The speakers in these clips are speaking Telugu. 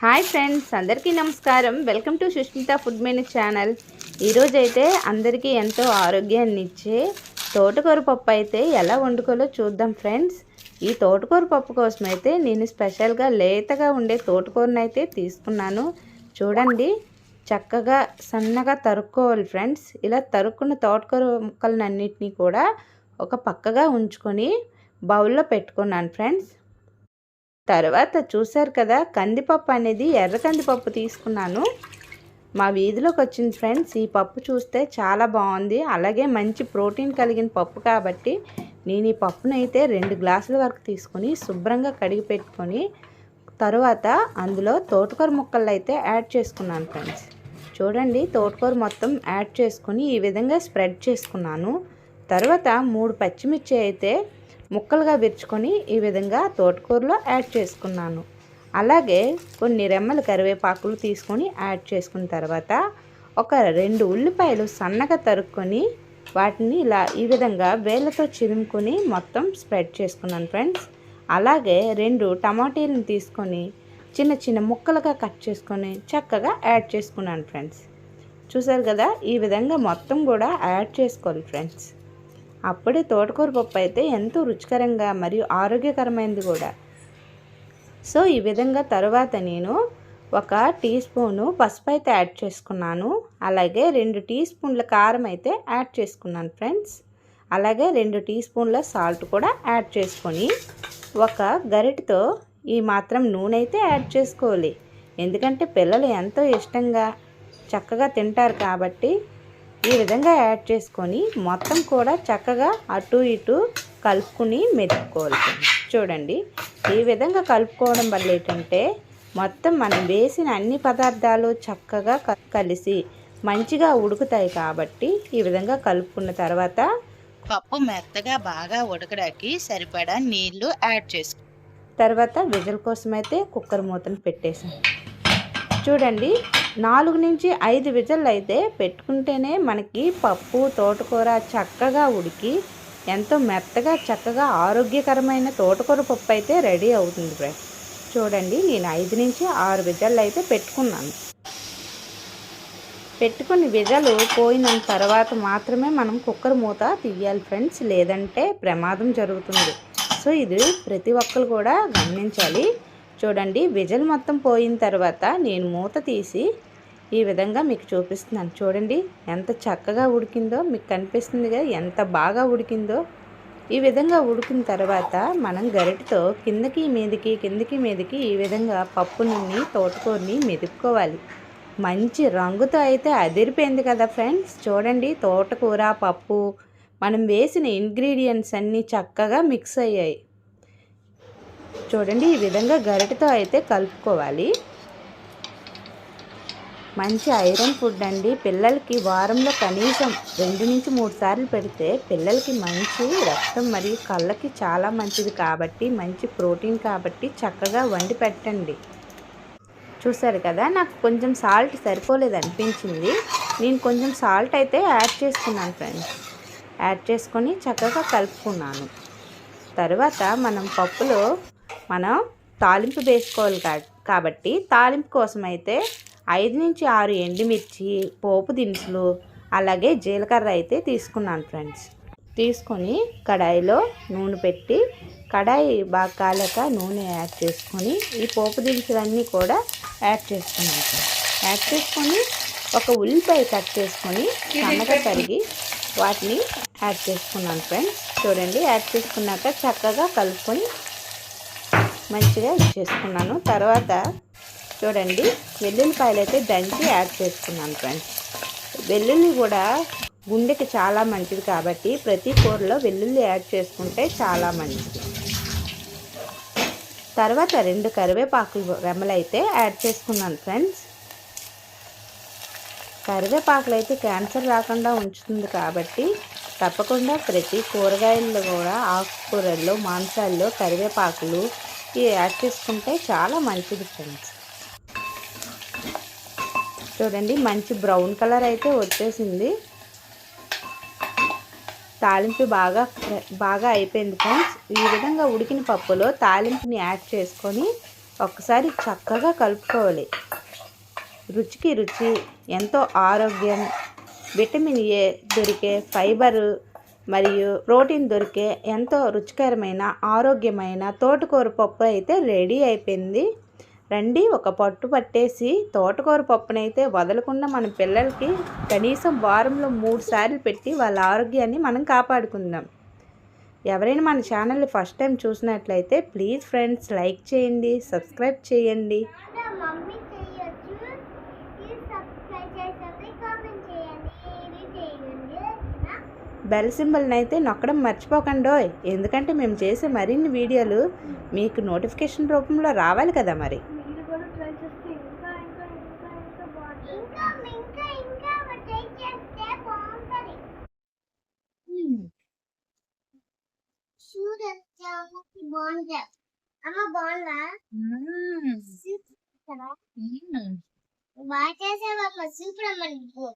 హాయ్ ఫ్రెండ్స్, అందరికీ నమస్కారం. Welcome to Sushmita food menu channel. ఈరోజైతే అందరికీ ఎంతో ఆరోగ్యాన్ని ఇచ్చే తోటకూర పప్పు అయితే ఎలా వండుకోవాలో చూద్దాం ఫ్రెండ్స్. ఈ తోటకూర పప్పు కోసం అయితే నేను స్పెషల్గా లేతగా ఉండే తోటకూరని అయితే తీసుకున్నాను. చూడండి, చక్కగా సన్నగా తరుక్కోవాలి ఫ్రెండ్స్. ఇలా తరుక్కున్న తోటకూర ముక్కలన్నింటినీ కూడా ఒక పక్కగా ఉంచుకొని బౌల్లో పెట్టుకున్నాను ఫ్రెండ్స్. తర్వాత చూశారు కదా, కందిపప్పు అనేది ఎర్ర కందిపప్పు తీసుకున్నాను. మా వీధిలోకి వచ్చింది ఫ్రెండ్స్. ఈ పప్పు చూస్తే చాలా బాగుంది, అలాగే మంచి ప్రోటీన్ కలిగిన పప్పు కాబట్టి నేను ఈ పప్పును అయితే 2 గ్లాసుల వరకు తీసుకొని శుభ్రంగా కడిగి పెట్టుకొని తర్వాత అందులో తోటకూర ముక్కలు అయితే యాడ్ చేసుకున్నాను ఫ్రెండ్స్. చూడండి, తోటకూర మొత్తం యాడ్ చేసుకొని ఈ విధంగా స్ప్రెడ్ చేసుకున్నాను. తర్వాత 3 పచ్చిమిర్చి అయితే ముక్కలుగా విరుచుకొని ఈ విధంగా తోటకూరలో యాడ్ చేసుకున్నాను. అలాగే కొన్ని రెమ్మల కరివేపాకులు తీసుకొని యాడ్ చేసుకున్న తర్వాత ఒక 2 ఉల్లిపాయలు సన్నగా తరుక్కొని వాటిని ఇలా ఈ విధంగా వేళ్ళతో చిరుముకొని మొత్తం స్ప్రెడ్ చేసుకున్నాను ఫ్రెండ్స్. అలాగే 2 టమాటీలను తీసుకొని చిన్న చిన్న ముక్కలుగా కట్ చేసుకొని చక్కగా యాడ్ చేసుకున్నాను ఫ్రెండ్స్. చూసారు కదా, ఈ విధంగా మొత్తం కూడా యాడ్ చేసుకోవాలి ఫ్రెండ్స్. అప్పుడే తోటకూర పప్పు అయితే ఎంతో రుచికరంగా మరియు ఆరోగ్యకరమైనది కూడా. సో ఈ విధంగా తర్వాత నేను 1 టీ స్పూను పసుపు అయితే యాడ్ చేసుకున్నాను. అలాగే 2 టీ స్పూన్ల కారం అయితే యాడ్ చేసుకున్నాను ఫ్రెండ్స్. అలాగే 2 టీ స్పూన్ల సాల్ట్ కూడా యాడ్ చేసుకొని ఒక గరిటెతో ఈ మాత్రం నూనె అయితే యాడ్ చేసుకోవాలి. ఎందుకంటే పిల్లలు ఎంతో ఇష్టంగా చక్కగా తింటారు కాబట్టి ఈ విధంగా యాడ్ చేసుకొని మొత్తం కూడా చక్కగా అటు ఇటు కలుపుకుని మెతుక్కోవాలి. చూడండి, ఈ విధంగా కలుపుకోవడం వల్ల ఏంటంటే మొత్తం మనం వేసిన అన్ని పదార్థాలు చక్కగా కలిసి మంచిగా ఉడుకుతాయి కాబట్టి ఈ విధంగా కలుపుకున్న తర్వాత పప్పు మెత్తగా బాగా ఉడకడానికి సరిపడా నీళ్లు యాడ్ చేసుకో. తర్వాత విజిల్ కోసం అయితే కుక్కర్ మూతను పెట్టేసాను. చూడండి, 4 నుంచి 5 విజిల్లు అయితే పెట్టుకుంటేనే మనకి పప్పు తోటకూర చక్కగా ఉడికి ఎంతో మెత్తగా చక్కగా ఆరోగ్యకరమైన తోటకూర పప్పు అయితే రెడీ అవుతుంది ఫ్రెండ్స్. చూడండి, నేను 5 నుంచి 6 విజిల్లు అయితే పెట్టుకున్నాను. పెట్టుకుని విజలు పోయిన తర్వాత మాత్రమే మనం కుక్కర్ మూత తీయాలి ఫ్రెండ్స్, లేదంటే ప్రమాదం జరుగుతుంది. సో ఇది ప్రతి ఒక్కరు కూడా గమనించాలి. చూడండి, విజిల్ మొత్తం పోయిన తర్వాత నేను మూత తీసి ఈ విధంగా మీకు చూపిస్తున్నాను. చూడండి ఎంత చక్కగా ఉడికిందో మీకు కనిపిస్తుందిగా, ఎంత బాగా ఉడికిందో. ఈ విధంగా ఉడికిన తర్వాత మనం గరిటెతో కిందకి మీదకి ఈ విధంగా పప్పుని తోటకూరని మెదుపుకోవాలి. మంచి రంగుతో అయితే అదిరిపోయింది కదా ఫ్రెండ్స్. చూడండి, తోటకూర పప్పు మనం వేసిన ఇంగ్రీడియంట్స్ అన్నీ చక్కగా మిక్స్ అయ్యాయి. చూడండి, ఈ విధంగా గరిటెతో అయితే కలుపుకోవాలి. మంచి ఐరన్ ఫుడ్ అండి. పిల్లలకి వారంలో కనీసం 2 నుంచి 3 సార్లు పెడితే పిల్లలకి మంచి రక్తం మరియు కళ్ళకి చాలా మంచిది కాబట్టి, మంచి ప్రోటీన్ కాబట్టి చక్కగా వండి పెట్టండి. చూసారు కదా, నాకు కొంచెం సాల్ట్ సరిపోలేదు అనిపించింది. నేను కొంచెం సాల్ట్ అయితే యాడ్ చేసుకున్నాను ఫ్రెండ్స్. యాడ్ చేసుకొని చక్కగా కలుపుకున్నాను. తర్వాత మనం పప్పులో తాలింపు వేసుకోవాలి కాబట్టి తాలింపు కోసం అయితే 5 నుంచి 6 ఎండుమిర్చి, పోపు దినుసులు, అలాగే జీలకర్ర అయితే తీసుకున్నాను ఫ్రెండ్స్. తీసుకొని కడాయిలో నూనె పెట్టి కడాయి బాగా కాలాక నూనె యాడ్ చేసుకొని ఈ పోపు దినుసులన్నీ కూడా యాడ్ చేసుకున్నాను. యాడ్ చేసుకొని ఒక ఉల్లిపాయ కట్ చేసుకొని సన్నగా తరిగి వాటిని యాడ్ చేసుకున్నాను ఫ్రెండ్స్. చూడండి, యాడ్ చేసుకున్నాక చక్కగా కలుపుకొని మంచిగా చేసుకున్నాను. తర్వాత చూడండి, వెల్లుల్లిపాయలు అయితే దంచి యాడ్ చేసుకున్నాను ఫ్రెండ్స్. వెల్లుల్లి కూడా గుండెకి చాలా మంచిది కాబట్టి ప్రతి కూరలో వెల్లుల్లి యాడ్ చేసుకుంటే చాలా మంచిది. తర్వాత 2 కరివేపాకు రెమ్మలు అయితే యాడ్ చేసుకున్నాను ఫ్రెండ్స్. కరివేపాకులు అయితే క్యాన్సర్ రాకుండా ఉంచుతుంది కాబట్టి తప్పకుండా ప్రతి కూరగాయల్లో కూడా ఆకుకూరల్లో మాంసాల్లో కరివేపాకులు యాడ్ చేసుకుంటే చాలా మంచిది ఫ్రెండ్స్. చూడండి, మంచి బ్రౌన్ కలర్ అయితే వచ్చేసింది. తాలింపు బాగా అయిపోయింది ఫ్రెండ్స్. ఈ విధంగా ఉడికిన పప్పులో తాలింపుని యాడ్ చేసుకొని ఒకసారి చక్కగా కలుపుకోవాలి. రుచికి రుచి, ఎంతో ఆరోగ్యం, విటమిన్ ఏ దొరికే, ఫైబరు మరియు ప్రోటీన్ దొరికే ఎంతో రుచికరమైన ఆరోగ్యమైన తోటకూర పప్పు అయితే రెడీ అయిపోయింది. రండి, ఒక పట్టు పట్టేసి తోటకూర పప్పునైతే వదలకుండా మన పిల్లలకి కనీసం వారంలో 3 సార్లు పెట్టి వాళ్ళ ఆరోగ్యాన్ని మనం కాపాడుకుందాం. ఎవరైనా మన ఛానల్ని ఫస్ట్ టైం చూసినట్లయితే ప్లీజ్ ఫ్రెండ్స్ లైక్ చేయండి, సబ్స్క్రైబ్ చేయండి. బెల్ సింబల్ని అయితే నొక్కడం మర్చిపోకండోయ్, ఎందుకంటే మేము చేసే మరిన్ని వీడియోలు మీకు నోటిఫికేషన్ రూపంలో రావాలి కదా. మరి బాగా చేసేవమ్మ, సూపర్ అమ్మ.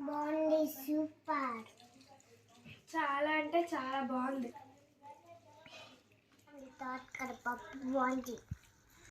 బాగుంది, సూపర్. చాలా అంటే చాలా బాగుంది. తోటకూర పప్పు బాగుంది.